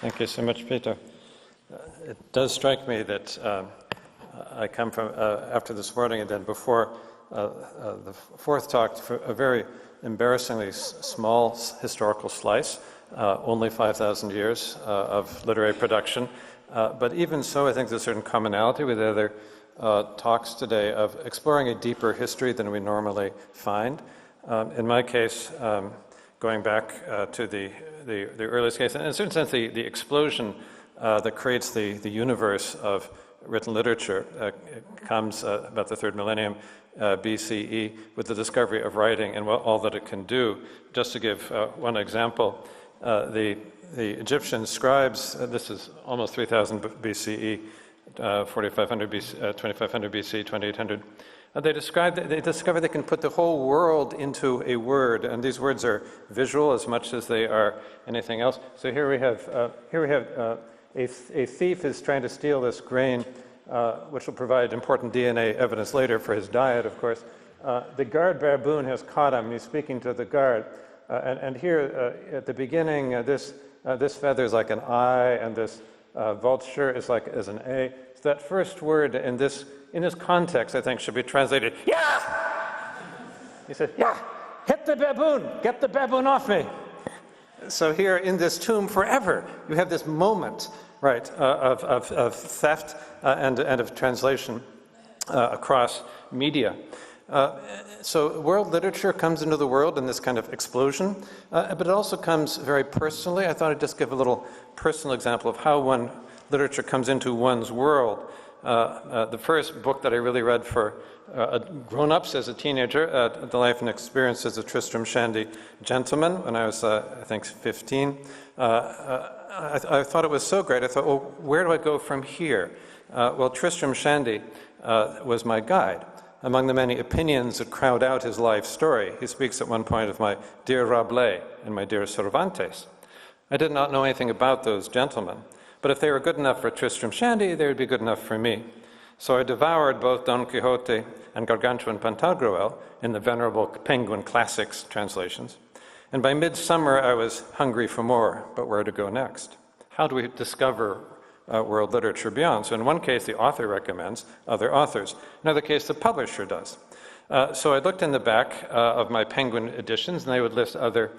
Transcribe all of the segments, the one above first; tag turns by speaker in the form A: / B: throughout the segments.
A: Thank you so much, Peter. It does strike me that I come from, after this morning and then before the fourth talk, for a very embarrassingly small historical slice, only 5,000 years of literary production. But even so, I think there's a certain commonality with the other talks today of exploring a deeper history than we normally find. In my case, going back to the earliest case, and in a certain sense, the explosion that creates the universe of written literature comes about the third millennium BCE with the discovery of writing and all that it can do. Just to give one example, the Egyptian scribes, this is almost 3000 BCE, 4500 BC, 2500 BC, 2800. They discover they can put the whole world into a word, and these words are visual as much as they are anything else. So here we have a thief is trying to steal this grain, which will provide important DNA evidence later for his diet, of course. The guard baboon has caught him, and he's speaking to the guard. And here at the beginning, this feather is like an I, and this vulture is like as an A. So that first word in this context, I think, should be translated, yeah! He said, yeah, hit the baboon, get the baboon off me. So here in this tomb forever, you have this moment, right, of theft and of translation across media. So world literature comes into the world in this kind of explosion, but it also comes very personally. I thought I'd just give a little personal example of how literature comes into one's world. The first book that I really read for grown-ups as a teenager, The Life and Experiences of Tristram Shandy Gentleman, when I was, I think, 15. I thought it was so great. I thought, well, where do I go from here? Well, Tristram Shandy was my guide. Among the many opinions that crowd out his life story, he speaks at one point of my dear Rabelais and my dear Cervantes. I did not know anything about those gentlemen, but if they were good enough for Tristram Shandy, they would be good enough for me. So I devoured both Don Quixote and Gargantua and Pantagruel in the venerable Penguin Classics translations. And by midsummer, I was hungry for more, but where to go next? How do we discover world literature beyond? So in one case, the author recommends other authors. In another case, the publisher does. So I looked in the back of my Penguin editions, and they would list other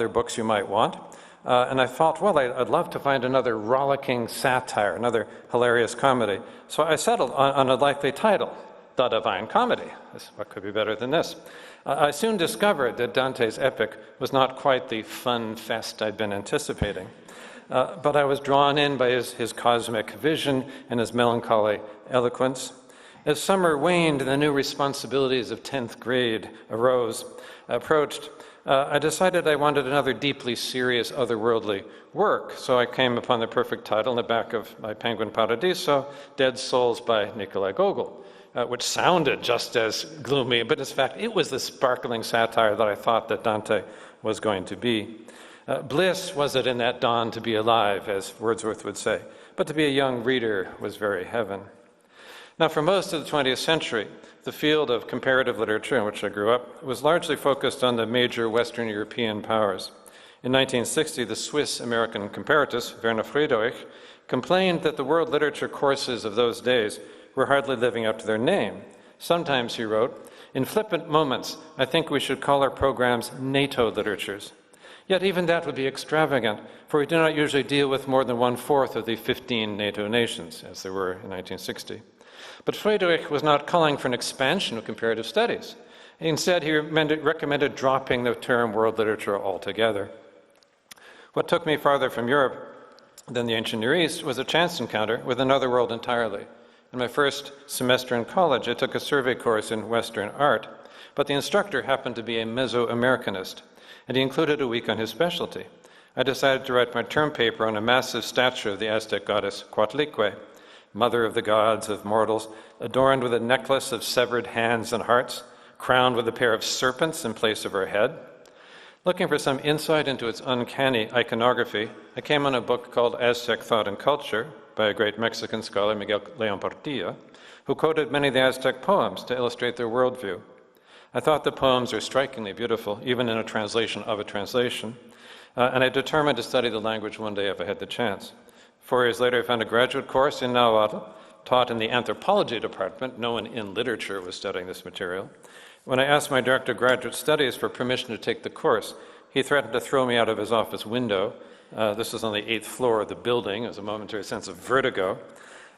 A: books you might want. And I thought, well, I'd love to find another rollicking satire, another hilarious comedy. So I settled on a likely title, The Divine Comedy. What could be better than this? I soon discovered that Dante's epic was not quite the fun fest I'd been anticipating. But I was drawn in by his cosmic vision and his melancholy eloquence. As summer waned and the new responsibilities of 10th grade approached, I decided I wanted another deeply serious, otherworldly work. So I came upon the perfect title in the back of my Penguin Paradiso, Dead Souls by Nikolai Gogol, which sounded just as gloomy, but in fact it was the sparkling satire that I thought that Dante was going to be. Bliss was it in that dawn to be alive, as Wordsworth would say, but to be a young reader was very heaven. Now, for most of the 20th century, the field of comparative literature in which I grew up was largely focused on the major Western European powers. In 1960, the Swiss-American comparatist, Werner Friedrich, complained that the world literature courses of those days were hardly living up to their name. Sometimes, he wrote, in flippant moments, I think we should call our programs NATO literatures. Yet even that would be extravagant, for we do not usually deal with more than 1/4 of the 15 NATO nations, as there were in 1960. But Friedrich was not calling for an expansion of comparative studies. Instead, he recommended dropping the term world literature altogether. What took me farther from Europe than the ancient Near East was a chance encounter with another world entirely. In my first semester in college, I took a survey course in Western art, but the instructor happened to be a Mesoamericanist, and he included a week on his specialty. I decided to write my term paper on a massive statue of the Aztec goddess Coatlicue, mother of the gods of mortals, adorned with a necklace of severed hands and hearts, crowned with a pair of serpents in place of her head. Looking for some insight into its uncanny iconography, I came on a book called Aztec Thought and Culture by a great Mexican scholar, Miguel León Portilla, who quoted many of the Aztec poems to illustrate their worldview. I thought the poems are strikingly beautiful, even in a translation of a translation. And I determined to study the language one day if I had the chance. 4 years later, I found a graduate course in Nahuatl, taught in the anthropology department. No one in literature was studying this material. When I asked my director of graduate studies for permission to take the course, he threatened to throw me out of his office window. This was on the 8th floor of the building. It was a momentary sense of vertigo.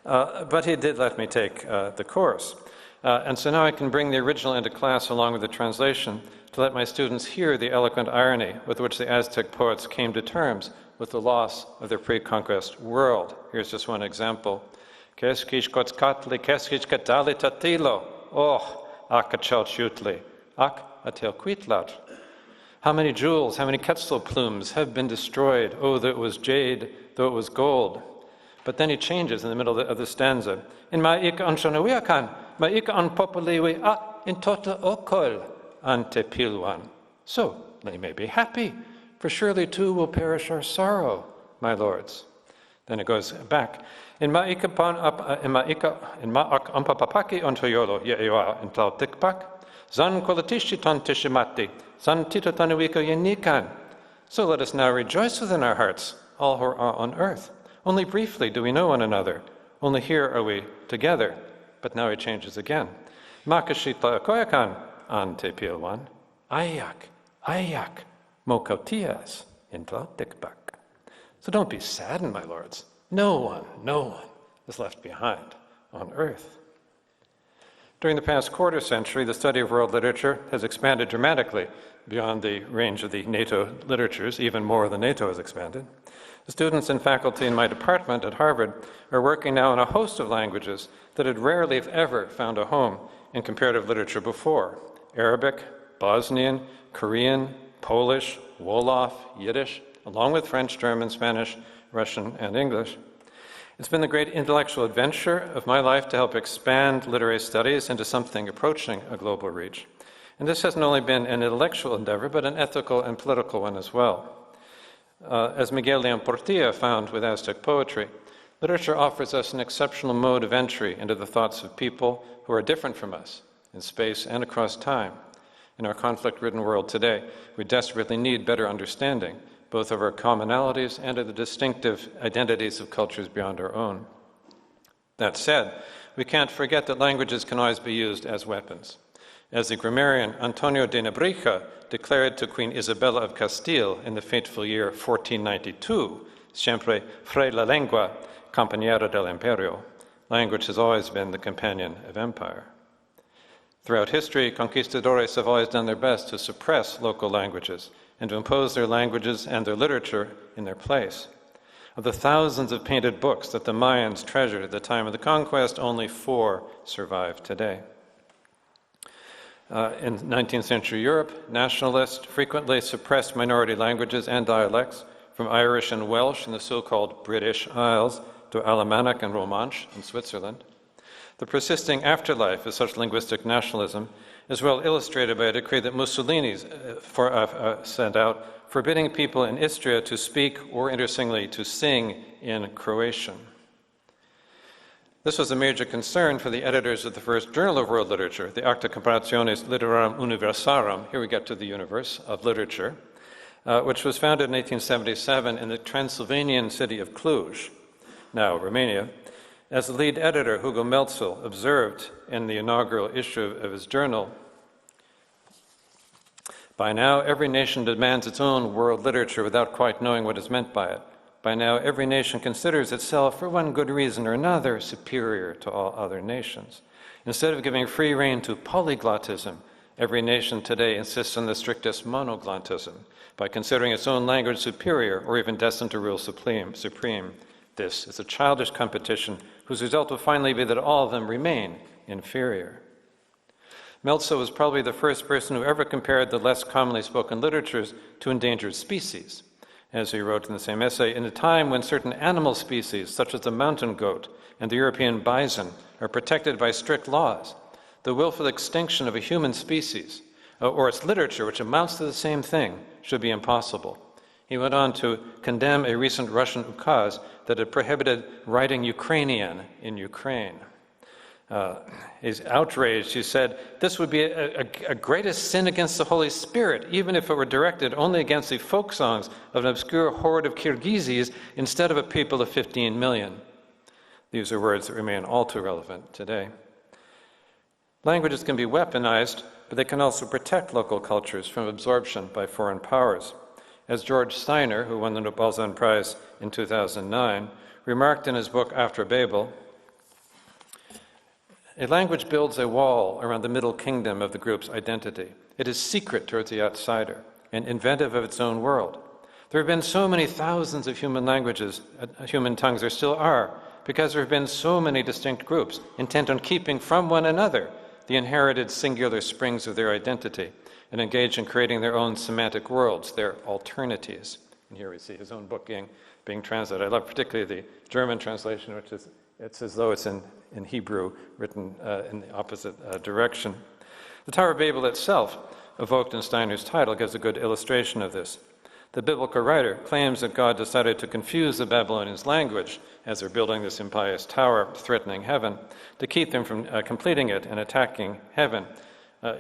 A: But he did let me take the course. And so now I can bring the original into class along with the translation to let my students hear the eloquent irony with which the Aztec poets came to terms with the loss of their pre-conquest world. Here's just one example. Keskishkotzkatli, keskishkatali tatilo, oh, akachalchutli, ak atelquitlat. How many jewels, how many quetzal plumes have been destroyed? Oh, though it was jade, though it was gold. But then he changes in the middle of the stanza. In ma'ika anshonawiakan, ma'ika anpopuliwi a in tota okol ante pilwan. So, they may be happy, for surely too will perish our sorrow, my lords. Then it goes back. In ma'ak ampapapaki ontoyolo ye'ewa intal tikpak, zan kolatishi ton tishimati, zan tito tanuiko yenikan. So let us now rejoice within our hearts, all who are on earth. Only briefly do we know one another. Only here are we together. But now he changes again. Makashita koyakan ante pilwan, ayak, mokautias intal tikpak. So don't be saddened, my lords. No one is left behind on earth. During the past quarter century, the study of world literature has expanded dramatically beyond the range of the NATO literatures, even more than NATO has expanded. The students and faculty in my department at Harvard are working now in a host of languages that had rarely, if ever, found a home in comparative literature before. Arabic, Bosnian, Korean, Polish, Wolof, Yiddish, along with French, German, Spanish, Russian, and English. It's been the great intellectual adventure of my life to help expand literary studies into something approaching a global reach. And this hasn't only been an intellectual endeavor, but an ethical and political one as well. As Miguel León Portilla found with Aztec poetry, literature offers us an exceptional mode of entry into the thoughts of people who are different from us in space and across time. In our conflict-ridden world today, we desperately need better understanding, both of our commonalities and of the distinctive identities of cultures beyond our own. That said, we can't forget that languages can always be used as weapons. As the grammarian Antonio de Nebrija declared to Queen Isabella of Castile in the fateful year 1492, siempre fue la lengua compañera del imperio, language has always been the companion of empire. Throughout history, conquistadores have always done their best to suppress local languages and to impose their languages and their literature in their place. Of the thousands of painted books that the Mayans treasured at the time of the conquest, only 4 survive today. In 19th century Europe, nationalists frequently suppressed minority languages and dialects, from Irish and Welsh in the so-called British Isles to Alemannic and Romansh in Switzerland. The persisting afterlife of such linguistic nationalism is well illustrated by a decree that Mussolini sent out, forbidding people in Istria to speak or, interestingly, to sing in Croatian. This was a major concern for the editors of the first journal of world literature, the Acta Comparationis Literarum Universarum, here we get to the universe of literature, which was founded in 1877 in the Transylvanian city of Cluj, now Romania. As the lead editor, Hugo Melzel, observed in the inaugural issue of his journal, by now every nation demands its own world literature without quite knowing what is meant by it. By now, every nation considers itself, for one good reason or another, superior to all other nations. Instead of giving free rein to polyglottism, every nation today insists on the strictest monoglottism, by considering its own language superior or even destined to rule supreme. This is a childish competition whose result will finally be that all of them remain inferior. Meltzer was probably the first person who ever compared the less commonly spoken literatures to endangered species. As he wrote in the same essay, in a time when certain animal species, such as the mountain goat and the European bison, are protected by strict laws, the willful extinction of a human species, or its literature, which amounts to the same thing, should be impossible. He went on to condemn a recent Russian ukaz that had prohibited writing Ukrainian in Ukraine. He's outraged. He said, this would be a greatest sin against the Holy Spirit, even if it were directed only against the folk songs of an obscure horde of Kyrgyzs instead of a people of 15 million. These are words that remain all too relevant today. Languages can be weaponized, but they can also protect local cultures from absorption by foreign powers. As George Steiner, who won the Balzan Prize in 2009, remarked in his book After Babel, a language builds a wall around the middle kingdom of the group's identity. It is secret towards the outsider and inventive of its own world. There have been so many thousands of human languages, human tongues there still are, because there have been so many distinct groups intent on keeping from one another the inherited singular springs of their identity and engaged in creating their own semantic worlds, their alternatives. And here we see his own book being translated. I love particularly the German translation, which is, it's as though it's in Hebrew, written in the opposite direction. The Tower of Babel itself, evoked in Steiner's title, gives a good illustration of this. The biblical writer claims that God decided to confuse the Babylonians' language as they're building this impious tower threatening heaven, to keep them from completing it and attacking heaven.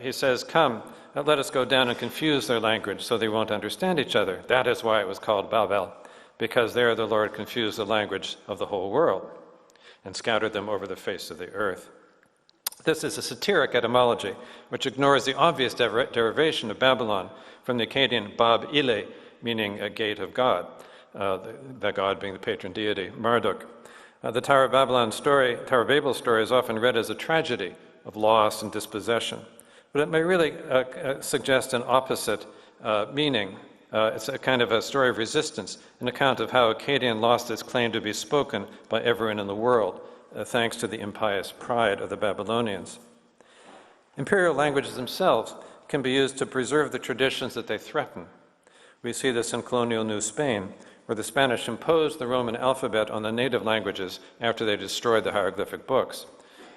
A: He says, come, let us go down and confuse their language so they won't understand each other. That is why it was called Babel, because there the Lord confused the language of the whole world and scattered them over the face of the earth. This is a satiric etymology, which ignores the obvious derivation of Babylon from the Akkadian Bab Ile, meaning a gate of God, the God being the patron deity, Marduk. The Tower of Babel story is often read as a tragedy of loss and dispossession, but it may really suggest an opposite meaning. It's a kind of a story of resistance, an account of how Akkadian lost its claim to be spoken by everyone in the world, thanks to the impious pride of the Babylonians. Imperial languages themselves can be used to preserve the traditions that they threaten. We see this in colonial New Spain, where the Spanish imposed the Roman alphabet on the native languages after they destroyed the hieroglyphic books.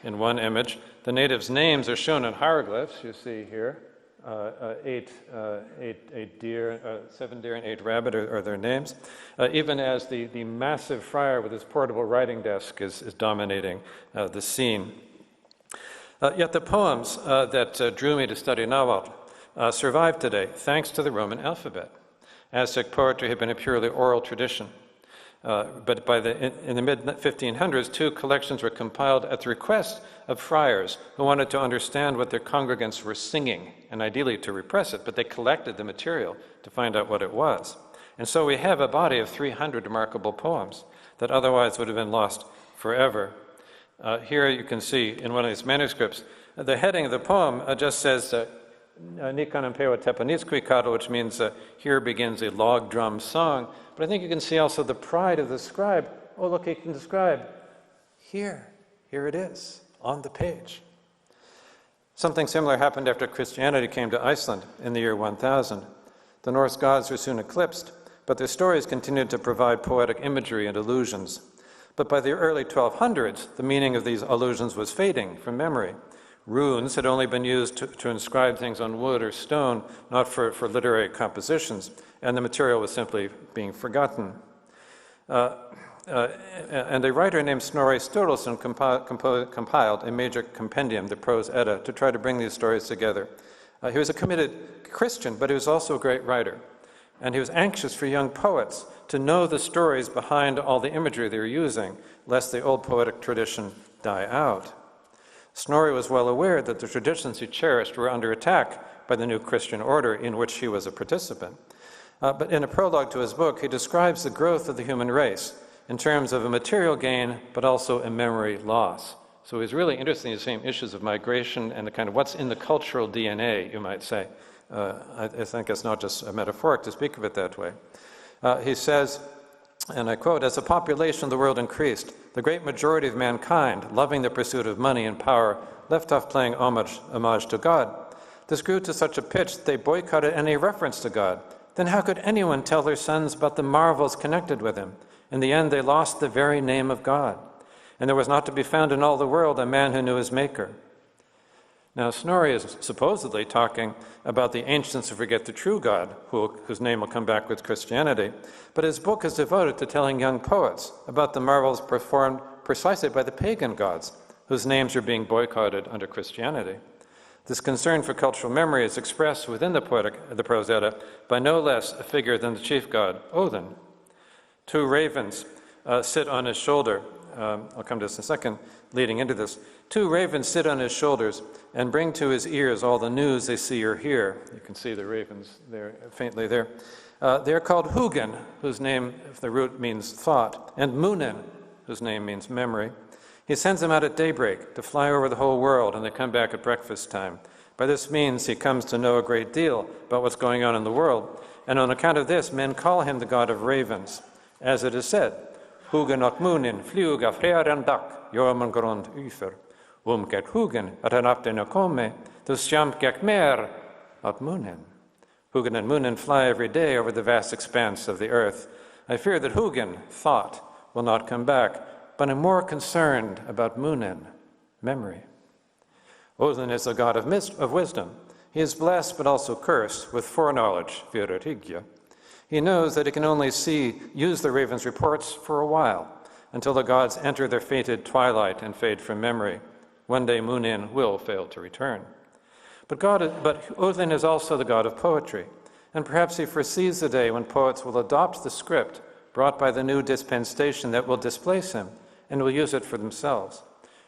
A: In one image, the natives' names are shown in hieroglyphs, you see here. 8 deer, 7 deer and 8 rabbit are their names, even as the massive friar with his portable writing desk is dominating the scene. Yet the poems that drew me to study Nahuatl survive today thanks to the Roman alphabet. Aztec poetry had been a purely oral tradition. But in the mid-1500s, 2 collections were compiled at the request of friars who wanted to understand what their congregants were singing, and ideally to repress it, but they collected the material to find out what it was. And so we have a body of 300 remarkable poems that otherwise would have been lost forever. Here you can see in one of these manuscripts, the heading of the poem just says, Nikan Ampewa Tepanitskuikado, which means here begins a log drum song. But I think you can see also the pride of the scribe. Oh, look, he can describe here it is, on the page. Something similar happened after Christianity came to Iceland in the year 1000. The Norse gods were soon eclipsed, but their stories continued to provide poetic imagery and allusions. But by the early 1200s, the meaning of these allusions was fading from memory. Runes had only been used to inscribe things on wood or stone, not for literary compositions, and the material was simply being forgotten. And a writer named Snorri Sturluson compiled a major compendium, the Prose Edda, to try to bring these stories together. He was a committed Christian, but he was also a great writer. And he was anxious for young poets to know the stories behind all the imagery they were using, lest the old poetic tradition die out. Snorri was well aware that the traditions he cherished were under attack by the new Christian order in which he was a participant. But in a prologue to his book, he describes the growth of the human race in terms of a material gain, but also a memory loss. So he's really interested in the same issues of migration and the kind of what's in the cultural DNA, you might say. I think it's not just metaphoric to speak of it that way. He says, and I quote, "As the population of the world increased, the great majority of mankind, loving the pursuit of money and power, left off paying homage to God. This grew to such a pitch that they boycotted any reference to God. Then how could anyone tell their sons about the marvels connected with him? In the end, they lost the very name of God. And there was not to be found in all the world a man who knew his Maker." Now, Snorri is supposedly talking about the ancients who forget the true God, whose name will come back with Christianity. But his book is devoted to telling young poets about the marvels performed precisely by the pagan gods, whose names are being boycotted under Christianity. This concern for cultural memory is expressed within the Prose Edda by no less a figure than the chief god, Odin. Two ravens sit on his shoulder. I'll come to this in a second, leading into this. Two ravens sit on his shoulders and bring to his ears all the news they see or hear. You can see the ravens there, faintly there. They're called Hugin, whose name, if the root means thought, and Munin, whose name means memory. He sends them out at daybreak to fly over the whole world, and they come back at breakfast time. By this means, he comes to know a great deal about what's going on in the world, and on account of this, men call him the god of ravens. As it is said, Hugin och Munin flyga fler dag, jormen grund yfer. Get Hugin att han after komme, då skamkak mer at Munin. Hugin and Munin fly every day over the vast expanse of the earth. I fear that Hugin, thought, will not come back, but I'm more concerned about Munin, memory. Odin is the god of wisdom. He is blessed but also cursed with foreknowledge, virarigya. He knows that he can only use the raven's reports for a while, until the gods enter their fated twilight and fade from memory. One day Munin will fail to return. But Odin is also the god of poetry, and perhaps he foresees the day when poets will adopt the script brought by the new dispensation that will displace him, and will use it for themselves.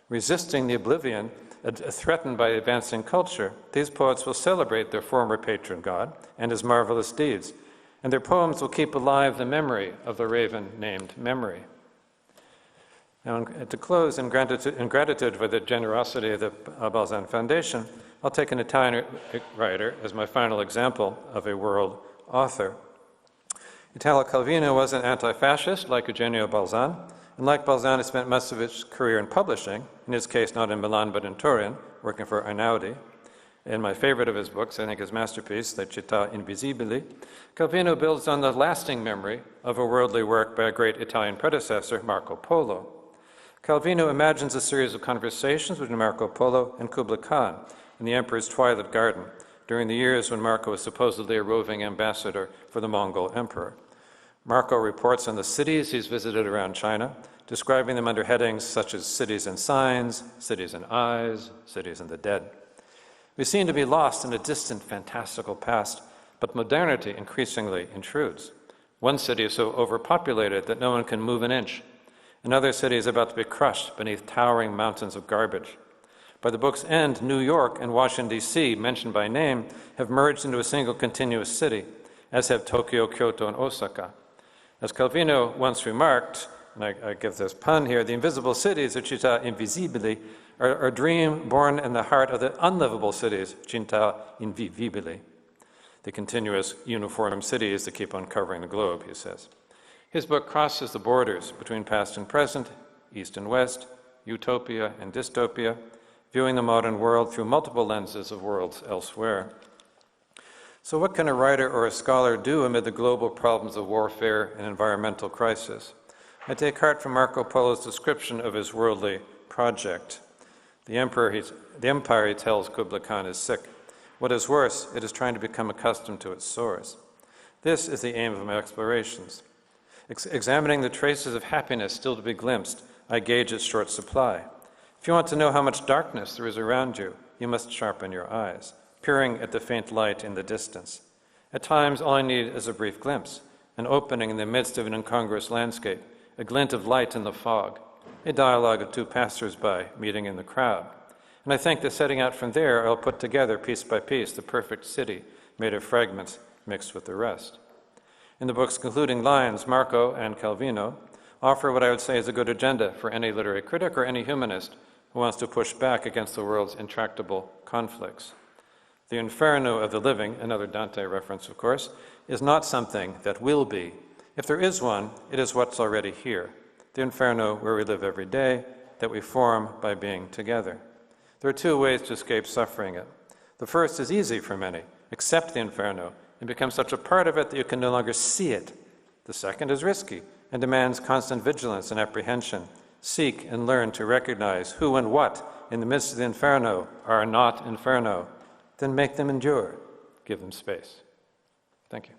A: Resisting the oblivion threatened by advancing culture, these poets will celebrate their former patron god and his marvelous deeds, and their poems will keep alive the memory of the raven named Memory. Now, to close, in gratitude for the generosity of the Balzan Foundation, I'll take an Italian writer as my final example of a world author. Italo Calvino was an anti-fascist like Eugenio Balzan, and like Balzan, he spent most of his career in publishing, in his case not in Milan but in Turin, working for Einaudi. In my favorite of his books, I think his masterpiece, Le Città Invisibili, Calvino builds on the lasting memory of a worldly work by a great Italian predecessor, Marco Polo. Calvino imagines a series of conversations between Marco Polo and Kublai Khan in the emperor's twilight garden during the years when Marco was supposedly a roving ambassador for the Mongol emperor. Marco reports on the cities he's visited around China, describing them under headings such as cities and signs, cities and eyes, cities and the dead. We seem to be lost in a distant, fantastical past, but modernity increasingly intrudes. One city is so overpopulated that no one can move an inch. Another city is about to be crushed beneath towering mountains of garbage. By the book's end, New York and Washington, D.C., mentioned by name, have merged into a single continuous city, as have Tokyo, Kyoto, and Osaka. As Calvino once remarked, and I give this pun here, the invisible cities, or città invisibili, are a dream born in the heart of the unlivable cities, città invivibili, the continuous uniform cities that keep on covering the globe, he says. His book crosses the borders between past and present, east and west, utopia and dystopia, viewing the modern world through multiple lenses of worlds elsewhere. So what can a writer or a scholar do amid the global problems of warfare and environmental crisis? I take heart from Marco Polo's description of his worldly project. The empire, he tells Kublai Khan, is sick. What is worse, it is trying to become accustomed to its sores. This is the aim of my explorations. Examining the traces of happiness still to be glimpsed, I gauge its short supply. If you want to know how much darkness there is around you, you must sharpen your eyes, peering at the faint light in the distance. At times, all I need is a brief glimpse, an opening in the midst of an incongruous landscape, a glint of light in the fog, a dialogue of two passers-by meeting in the crowd. And I think that setting out from there, I'll put together piece by piece the perfect city made of fragments mixed with the rest. In the book's concluding lines, Marco and Calvino offer what I would say is a good agenda for any literary critic or any humanist who wants to push back against the world's intractable conflicts. The inferno of the living, another Dante reference, of course, is not something that will be. If there is one, it is what's already here. The inferno where we live every day, that we form by being together. There are two ways to escape suffering it. The first is easy for many. Accept the inferno and become such a part of it that you can no longer see it. The second is risky and demands constant vigilance and apprehension. Seek and learn to recognize who and what in the midst of the inferno are not inferno. Then make them endure. Give them space. Thank you.